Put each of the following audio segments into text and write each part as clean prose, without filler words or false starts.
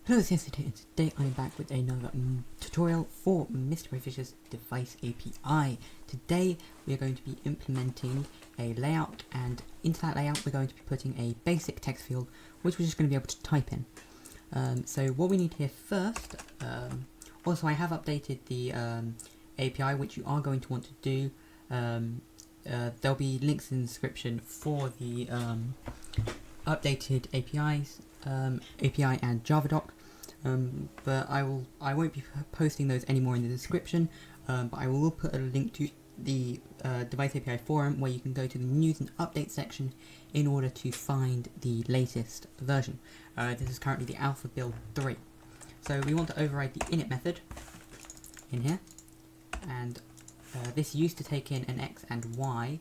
Hello, it's TheXnator, and today I'm back with another tutorial for MrCrayfish's device API. Today we are going to be implementing a layout, and into that layout we're going to be putting a basic text field which we're just going to be able to type in. So what we need here first, also I have updated the API, which you are going to want to do. There'll be links in the description for the updated APIs, API and JavaDoc, but I won't be posting those anymore in the description, but I will put a link to the device API forum where you can go to the news and update section in order to find the latest version. This is currently the alpha build 3. So we want to override the init method in here, and this used to take in an x and y.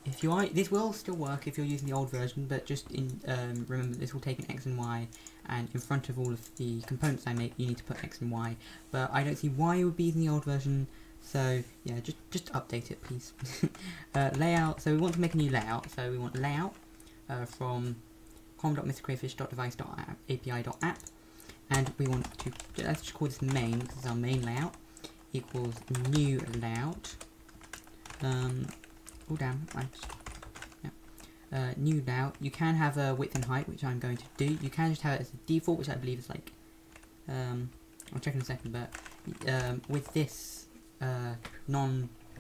This will still work if you're using the old version, but just remember this will take an x and y, and in front of all of the components I make you need to put x and y, but I don't see why you would be using the old version, so yeah, just update it please. Layout, so we want to make a new layout, so we want layout from com.mrcrayfish.device.api.app, and we want to, let's just call this main, because it's our main layout, equals new layout. Oh damn, new layout. You can have a width and height, which I'm going to do. You can just have it as a default, which I believe is like, I'll check in a second, but with this the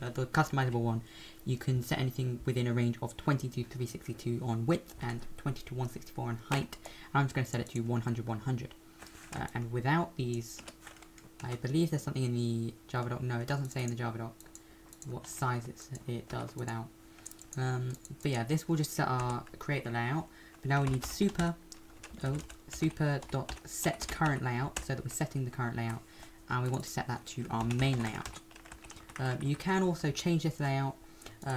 customizable one, you can set anything within a range of 20 to 362 on width and 20 to 164 on height. I'm just going to set it to 100, 100. And without these, I believe there's something in the JavaDoc. No, it doesn't say in the JavaDoc what size it does without. But yeah, this will just create the layout. But now we need super.setCurrentLayout, so that we're setting the current layout, and we want to set that to our main layout. You can also change this layout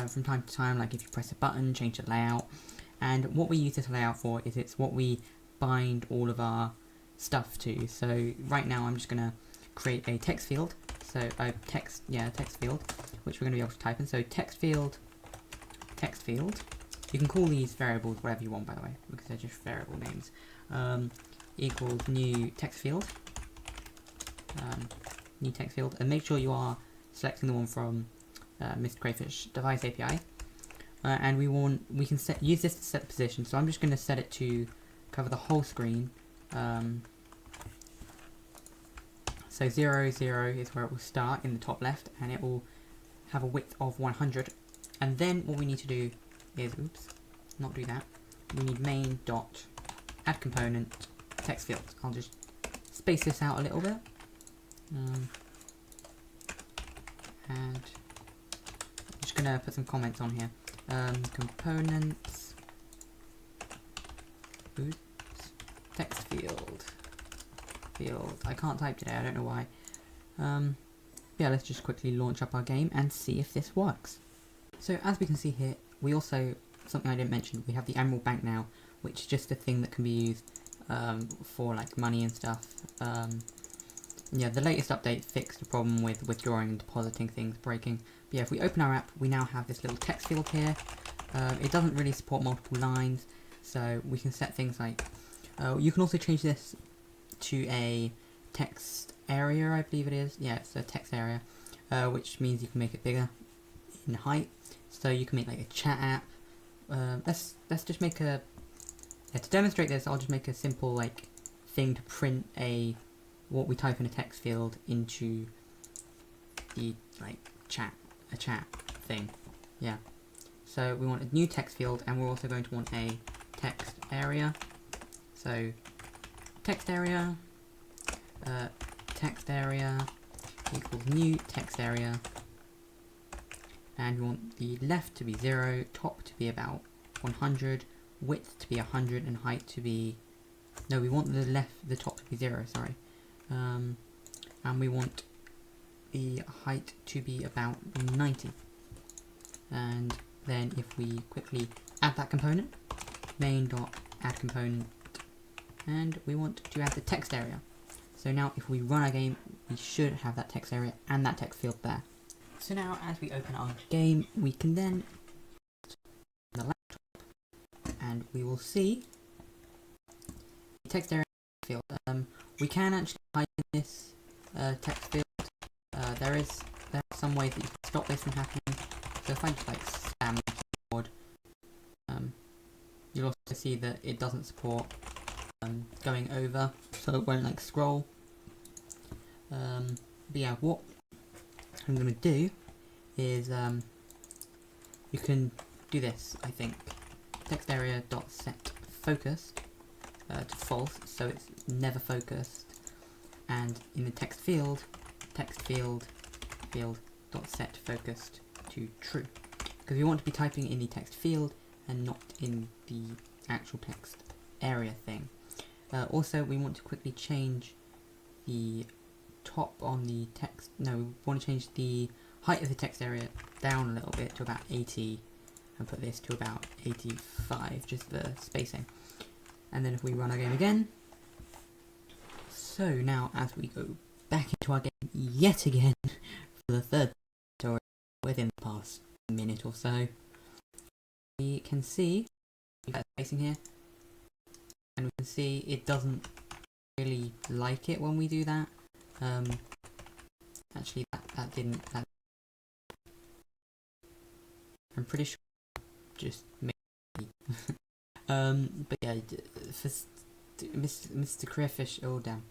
from time to time, like if you press a button, change the layout. And what we use this layout for is it's what we bind all of our stuff to. So right now I'm just gonna create a text field. So a text field, which we're going to be able to type in. So text field. You can call these variables whatever you want, by the way, because they're just variable names. Equals new text field. And make sure you are selecting the one from MrCrayfish device API. And we can use this to set the position. So I'm just going to set it to cover the whole screen. So 0, 0 is where it will start in the top left, and it will have a width of 100. And then what we need to do is, not do that. We need main dot add component text field. I'll just space this out a little bit. And I'm just gonna put some comments on here. Components. Text field. I can't type today, I don't know why. Yeah, let's just quickly launch up our game and see if this works. So as we can see here, we also, something I didn't mention, we have the Emerald Bank now, which is just a thing that can be used for like money and stuff. Yeah, the latest update fixed the problem with withdrawing and depositing things breaking. But yeah, if we open our app, we now have this little text field here. It doesn't really support multiple lines, so we can set things like, you can also change this to a text area, I believe it is. Yeah, it's a text area, which means you can make it bigger in height. So you can make like a chat app. Let's just make to demonstrate this, I'll just make a simple like thing to print what we type in a text field into the like a chat thing. Yeah. So we want a new text field, and we're also going to want a text area. So text area equals new text area, and we want the left to be 0, top to be about 100, width to be 100, and height to be, no, we want the top to be 0, sorry, and we want the height to be about 90. And then if we quickly add that component, main.add component, and we want to add the text area. So now if we run our game, we should have that text area and that text field there. So now as we open our game, we can then the laptop, and we will see the text area We can actually type in this text field. There are some ways that you can stop this from happening. So if I just like spam the keyboard, you'll also see that it doesn't support going over, so it won't like scroll. But yeah, what I'm going to do is you can do this. I think text area dot set focused to false, so it's never focused, and in the text field dot set focused to true, because we want to be typing in the text field and not in the actual text area thing. Also, we want to quickly change the top on the text. No, we want to change the height of the text area down a little bit to about 80, and put this to about 85, just for spacing. And then if we run our game again, so now as we go back into our game yet again for the third tutorial within the past minute or so, we can see we've got spacing here, and we can see it doesn't really like it when we do that. Actually, that didn't. I'm pretty sure just maybe. But yeah, for MrCrayfish. Oh damn!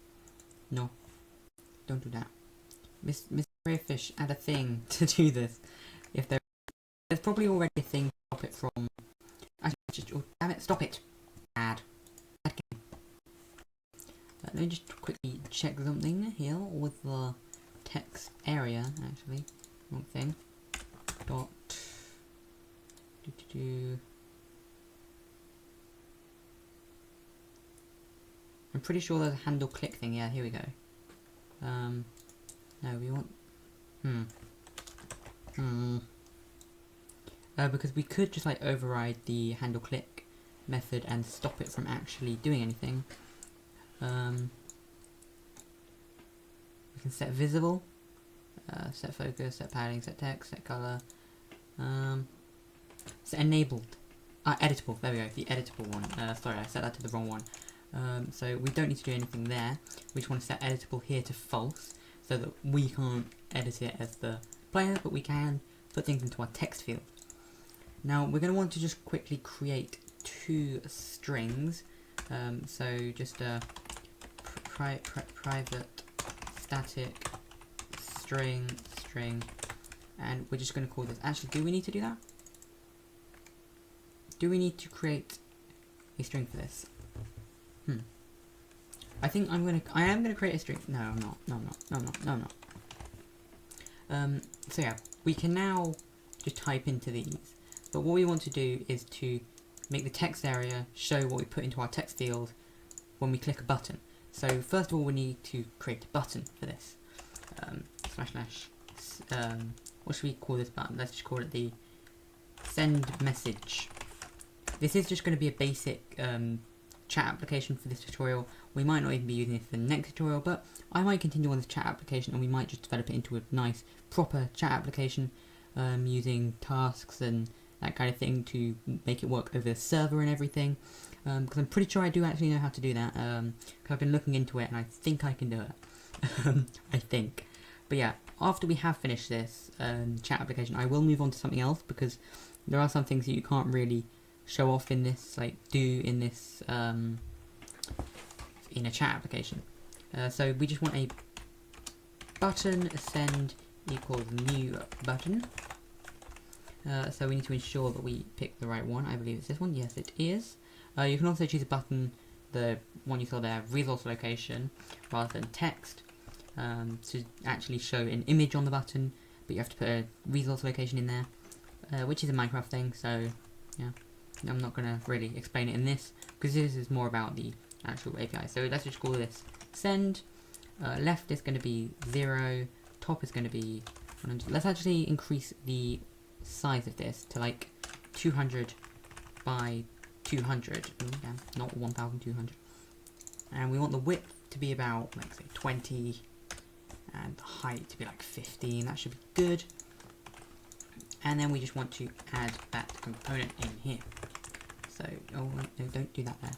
No, don't do that. MrCrayfish had a thing to do this. If there's probably already a thing to stop it from. Oh, damn it! Stop it! Bad game. Let me just quickly check something here with the text area. Actually, wrong thing. Dot. I'm pretty sure there's a handle click thing. Yeah, here we go. No, we want. Because we could just like override the handle click method and stop it from actually doing anything. We can set visible, set focus, set padding, set text, set color, set enabled, editable. There we go, the editable one. Sorry, I set that to the wrong one. So we don't need to do anything there. We just want to set editable here to false, so that we can't edit it as the player, but we can put things into our text field. Now we're going to want to just quickly create two strings. So just a private static string, and we're just going to call this. Actually, do we need to do that? Do we need to create a string for this? I think I am gonna create a string. No, I'm not. No, I'm not. So yeah, we can now just type into these. But what we want to do is to make the text area show what we put into our text field when we click a button. So first of all, we need to create a button for this. What should we call this button? Let's just call it the send message. This is just going to be a basic chat application for this tutorial. We might not even be using it for the next tutorial, but I might continue on this chat application and we might just develop it into a nice proper chat application using tasks and that kind of thing to make it work over the server and everything, because I'm pretty sure I do actually know how to do that, because I've been looking into it and I think I can do it. I think. But yeah, after we have finished this chat application, I will move on to something else, because there are some things that you can't really show off in this, like do in this in a chat application. So we just want a button send equals new button. So we need to ensure that we pick the right one. I believe it's this one. Yes, it is. You can also choose a button, the one you saw there, resource location, rather than text, to actually show an image on the button, but you have to put a resource location in there, which is a Minecraft thing, so yeah. I'm not going to really explain it in this, because this is more about the actual API. So let's just call this send. Left is going to be 0, top is going to be 100. Let's actually increase the size of this to like 200 by 200. Ooh, yeah, not 1200. And we want the width to be about, like, say 20, and the height to be like 15. That should be good. And then we just want to add that component in here. So, oh no, don't do that there.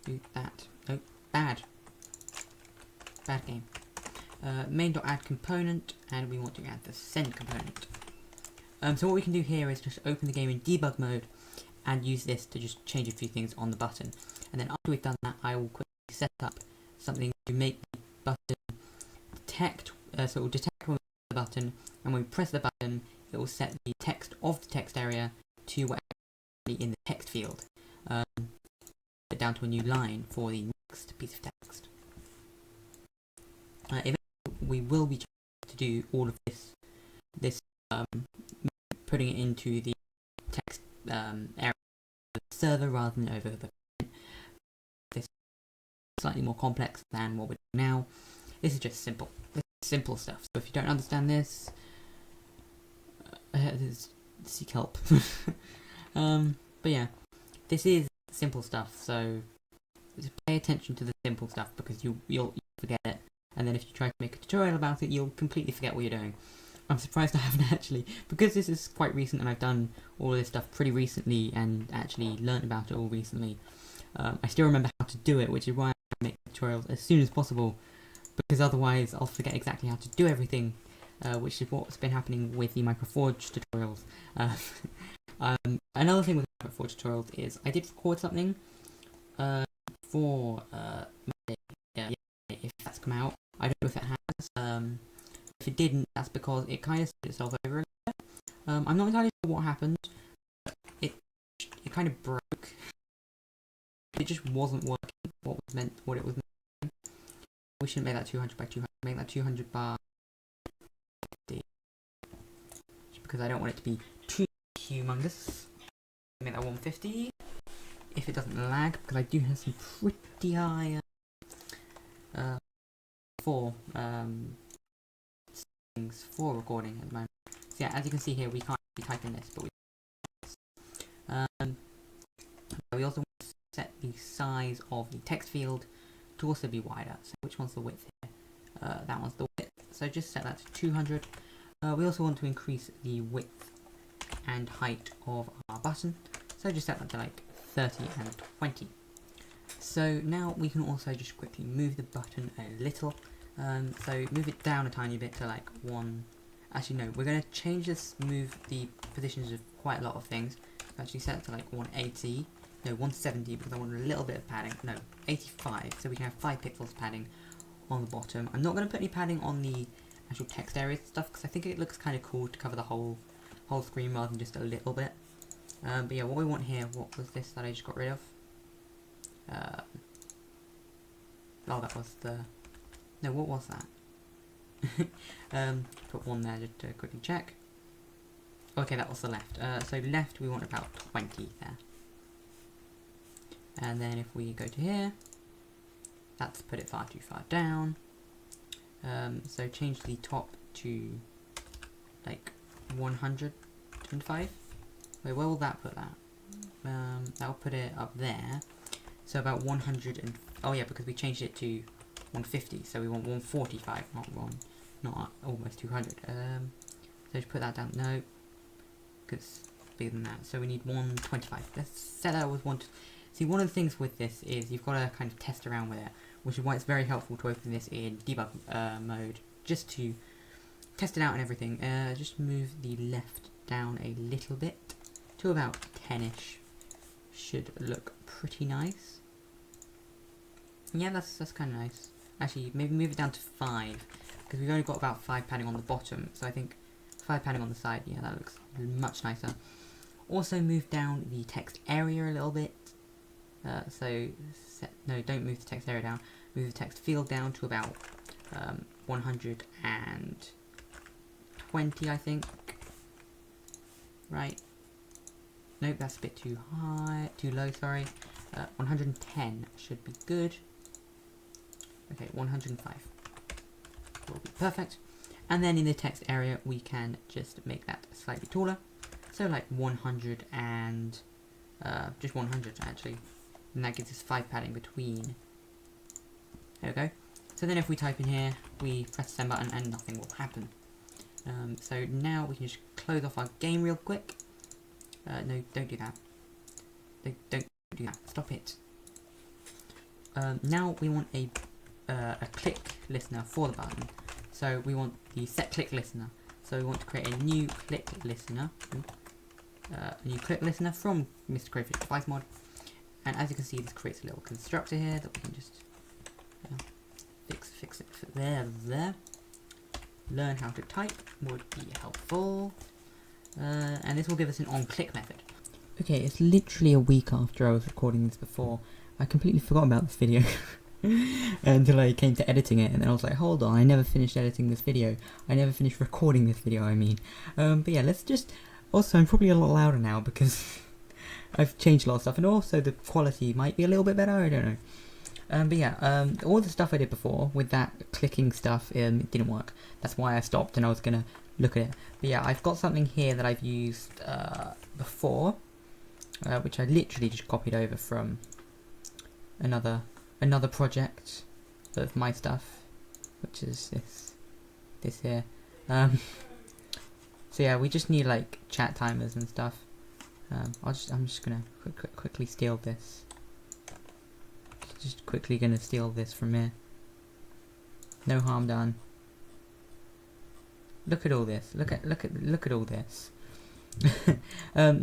Do that. Oh, bad. bad game. Main.add component, and we want to add the send component. So what we can do here is just open the game in debug mode and use this to just change a few things on the button. And then after we've done that, I will quickly set up something to make the button detect, so it will detect when we press the button, and when we press the button, it will set the text of the text area to whatever in the text field. Put down to a new line for the next piece of text. Eventually we will be trying to do all of this putting it into the text area of the server rather than over the client. This is slightly more complex than what we're doing now. This is just simple. This is simple stuff. So if you don't understand this, seek help. But yeah, this is simple stuff. So just pay attention to the simple stuff because you'll forget it. And then if you try to make a tutorial about it, you'll completely forget what you're doing. I'm surprised I haven't actually, because this is quite recent and I've done all of this stuff pretty recently and actually learnt about it all recently. I still remember how to do it, which is why I make tutorials as soon as possible, because otherwise I'll forget exactly how to do everything, which is what's been happening with the MicroForge tutorials. Another thing with MicroForge tutorials is I did record something for if that's come out. I don't know if it has. If it didn't, that's because it kind of set itself over a little bit. I'm not entirely sure what happened. But it kind of broke. It just wasn't working. What it was meant. We shouldn't make that 200 by 200. Make that 200 by 50. Just because I don't want it to be too humongous. Make that 150. If it doesn't lag, because I do have some pretty high settings for recording at the moment. So yeah, as you can see here, we can't actually type in this, but we also want to set the size of the text field to also be wider. So which one's the width here? That one's the width. So just set that to 200. We also want to increase the width and height of our button. So just set that to like 30 and 20. So now we can also just quickly move the button a little. So move it down a tiny bit to like 1. Actually no, we're going to change this, move the positions of quite a lot of things. Actually set it to like 180. No, 170 because I want a little bit of padding. No, 85. So we can have 5 pixels padding on the bottom. I'm not going to put any padding on the actual text area stuff because I think it looks kind of cool to cover the whole screen rather than just a little bit. But yeah, what we want here, what was this that I just got rid of? Oh, that was the... No, what was that? Put one there just to quickly check. Okay, that was the left. So left we want about 20 there. And then if we go to here, that's put it far too far down. So change the top to like 105. Wait, where will that put that? That'll put it up there. So about 100 and... Oh yeah, because we changed it to 150, so we want 145, not almost 200. So just put that down. No, because it's bigger than that. So we need 125. Let's set that with 1... See, one of the things with this is you've got to kind of test around with it, which is why it's very helpful to open this in debug mode, just to test it out and everything. Just move the left down a little bit to about 10ish. Should look pretty nice. Yeah, that's kind of nice. Actually, maybe move it down to 5, because we've only got about 5 padding on the bottom, so I think 5 padding on the side, yeah, that looks much nicer. Also move down the text area a little bit. No, don't move the text area down. Move the text field down to about 120, I think. Right. Nope, that's a bit too high, too low, sorry. 110 should be good. Okay, 105 will be perfect. And then in the text area, we can just make that slightly taller. So like 100 and... just 100 actually. And that gives us 5 padding between. There we go. So then if we type in here, we press the send button and nothing will happen. So now we can just close off our game real quick. No, don't do that. Don't do that. Stop it. Now we want a a click listener for the button. So we want the set click listener. So we want to create a new click listener. From MrCrayfish device mod. And as you can see, this creates a little constructor here that we can just fix it there. Learn how to type would be helpful. And this will give us an on-click method. Okay, it's literally a week after I was recording this before. I completely forgot about this video until I came to editing it, and then I was like, hold on, I never finished editing this video. I never finished recording this video, I mean. But yeah, let's just... Also, I'm probably a lot louder now because I've changed a lot of stuff, and also the quality might be a little bit better, I don't know. But yeah, all the stuff I did before with that clicking stuff, it didn't work. That's why I stopped and I was gonna look at it. But yeah, I've got something here that I've used before, which I literally just copied over from another project of my stuff, which is this here. So yeah, we just need like chat timers and stuff. I'm just gonna quickly steal this. Just quickly gonna steal this from here. No harm done. Look at all this. Look at all this.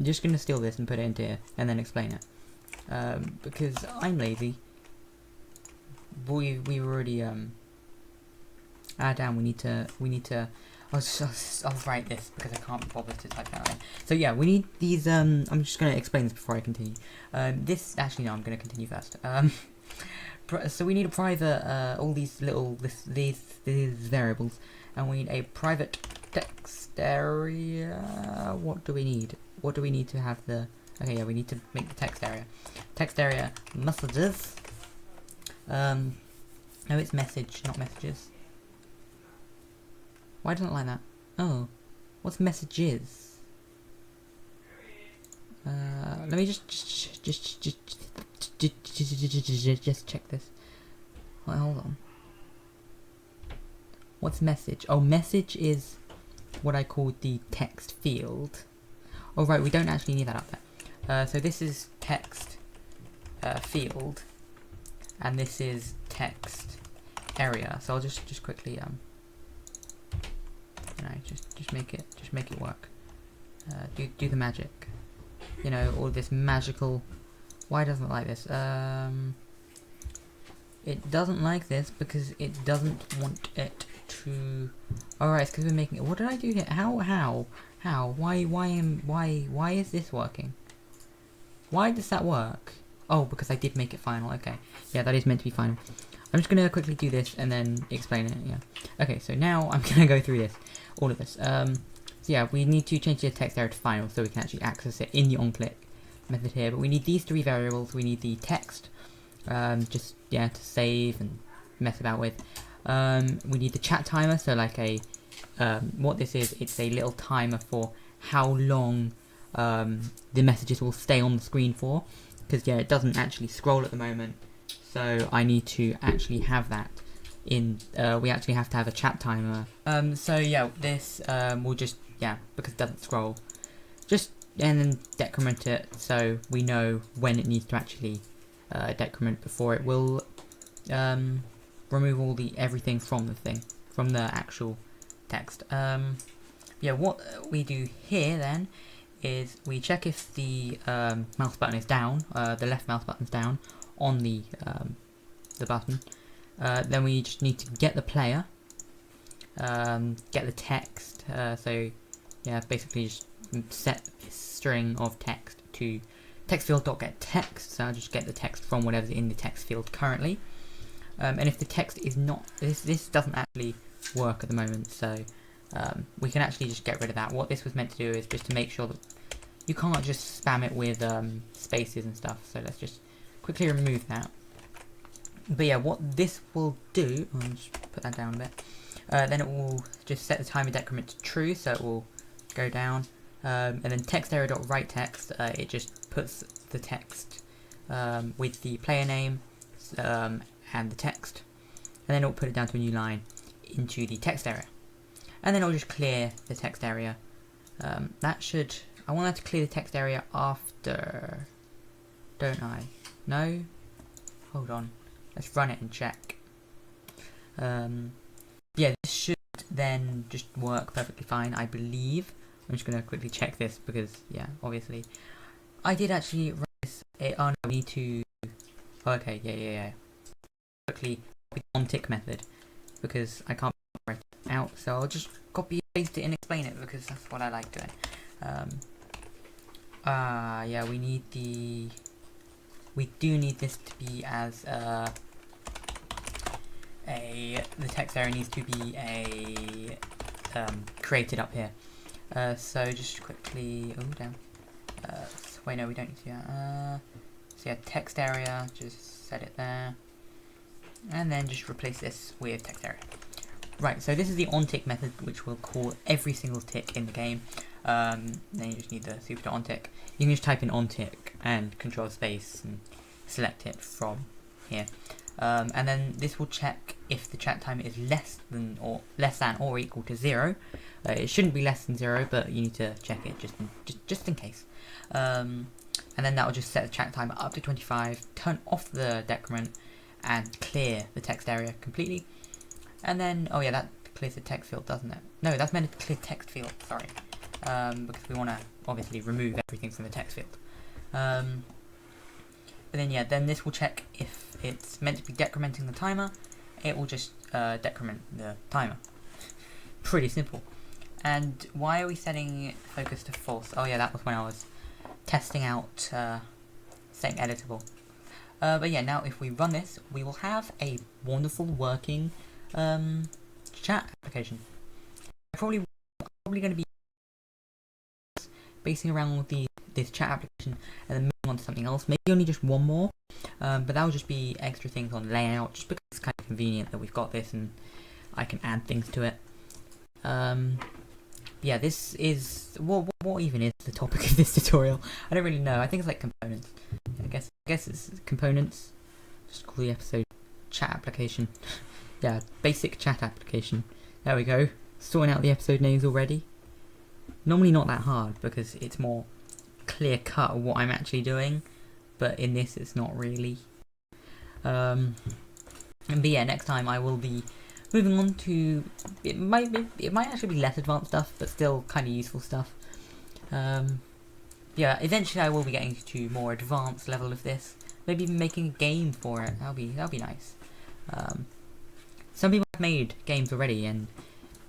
Just gonna steal this and put it into here and then explain it. Because I'm lazy. We already damn, we need to I'll write this because I can't be bothered to type that in. So yeah, we need these I'm just gonna explain this before I continue. This actually no, I'm gonna continue first. So we need a private all these little these variables, and we need a private text area. What do we need? What do we need to have the... Okay, yeah, we need to make the text area. Text area messages. No, it's message, not messages. Why doesn't it like that? Oh, what's messages? Let me just check this. Wait, hold on. What's message? Oh, message is what I call the text field. Oh right, we don't actually need that up there. So this is text field, and this is text area. So I'll just quickly you know, just make it work. Do the magic. You know, all this magical. Why doesn't it like this? It doesn't like this because it doesn't want it to. Alright, it's because we're making it. What did I do here? How? Why is this working? Why does that work? Oh, because I did make it final. Okay, yeah, that is meant to be final. I'm just gonna quickly do this and then explain it. Yeah. Okay, so now I'm gonna go through all of this. So yeah, we need to change the text area to final so we can actually access it in the onClick method here. But we need these three variables. We need the text, just yeah, to save and mess about with. We need the chat timer, so like a what this is, it's a little timer for how long the messages will stay on the screen for, because yeah, it doesn't actually scroll at the moment, so I need to actually have that in. We actually have to have a chat timer. So yeah, this will just, yeah, because it doesn't scroll, just and then decrement it so we know when it needs to actually decrement before it will remove all everything from the thing, from the actual text. Yeah, what we do here then is we check if the mouse button is down, the left mouse button is down on the button. Then we just need to get the player, get the text. So yeah, basically just set this string of text to text field.getText. So I'll just get the text from whatever's in the text field currently. And if the text is not, this doesn't actually work at the moment, so we can actually just get rid of that. What this was meant to do is just to make sure that you can't just spam it with spaces and stuff, so let's just quickly remove that. But yeah, what this will do, I'll just put that down a bit, then it will just set the timer decrement to true, so it will go down, and then text area.writeText, it just puts the text with the player name and the text, and then it will put it down to a new line into the text area, and then it will just clear the text area. That should, I want that to clear the text area after, don't I? No? Hold on, let's run it and check. Yeah, this should then just work perfectly fine, I believe. I'm just gonna quickly check this because, yeah, obviously, I did actually write this. Oh no, we need to. Okay, yeah. Quickly copy the on-tick method because I can't write it out, so I'll just copy paste it and explain it because that's what I like doing. Yeah, we do need this to be as the text area needs to be created up here. So just quickly, oh damn. Wait, no, we don't need to. So yeah, text area, just set it there, and then just replace this with text area. Right, so this is the on-tick method, which will call every single tick in the game. Then you just need the super.onTick. You can just type in onTick and control space and select it from here. And then this will check if the chat time is less than or equal to 0. It shouldn't be less than 0, but you need to check it just in case. And then that will just set the chat timer up to 25, turn off the decrement, and clear the text area completely. And then, oh yeah, that clears the text field, doesn't it? No, that's meant to clear text field, sorry. Because we want to obviously remove everything from the text field. And then yeah, then this will check if it's meant to be decrementing the timer. It will just decrement the timer. Pretty simple. And why are we setting focus to false? Oh yeah, that was when I was testing out setting editable. But yeah, now if we run this, we will have a wonderful working chat application. Probably going to be basing around with this chat application and then moving on to something else. Maybe only just one more, but that will just be extra things on layout, just because it's kind of convenient that we've got this and I can add things to it. Yeah, this is what even is the topic of this tutorial? I don't really know. I think it's like components. I guess it's components. Just call the episode chat application. Yeah, basic chat application. There we go. Sorting out the episode names already. Normally not that hard because it's more clear cut what I'm actually doing, but in this it's not really. But yeah, next time I will be moving on to it might actually be less advanced stuff, but still kind of useful stuff. Yeah, eventually I will be getting to more advanced level of this. Maybe even making a game for it. That'll be nice. Some people have made games already, and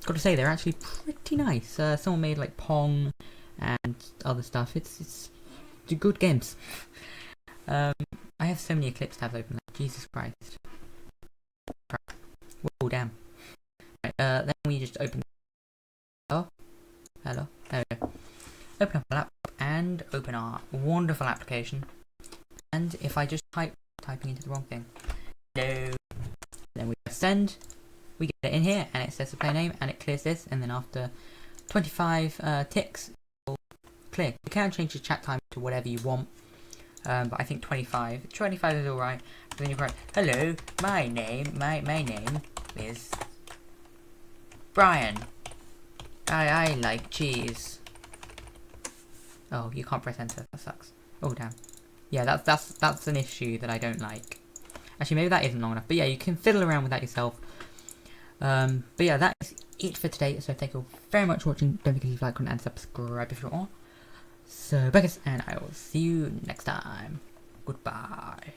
got to say they're actually pretty nice. Someone made like Pong and other stuff. It's good games. I have so many Eclipse tabs open. Like, Jesus Christ. Oh damn. Right, then we just open. Hello. There we go. Open up the laptop and open our wonderful application. And if I just typing into the wrong thing, no. Then we press send. We get it in here, and it says the player name, and it clears this. And then after 25 ticks, it will clear. You can change the chat time to whatever you want, but I think 25 is all right. Then you write, "Hello, my name is Brian. I like cheese." Oh, you can't press enter. That sucks. Oh damn. Yeah, that's an issue that I don't like. Actually, maybe that isn't long enough. But yeah, you can fiddle around with that yourself. But yeah, that is it for today. So thank you very much for watching. Don't forget to leave a like, comment, and subscribe if you want. So, bye guys, and I will see you next time. Goodbye.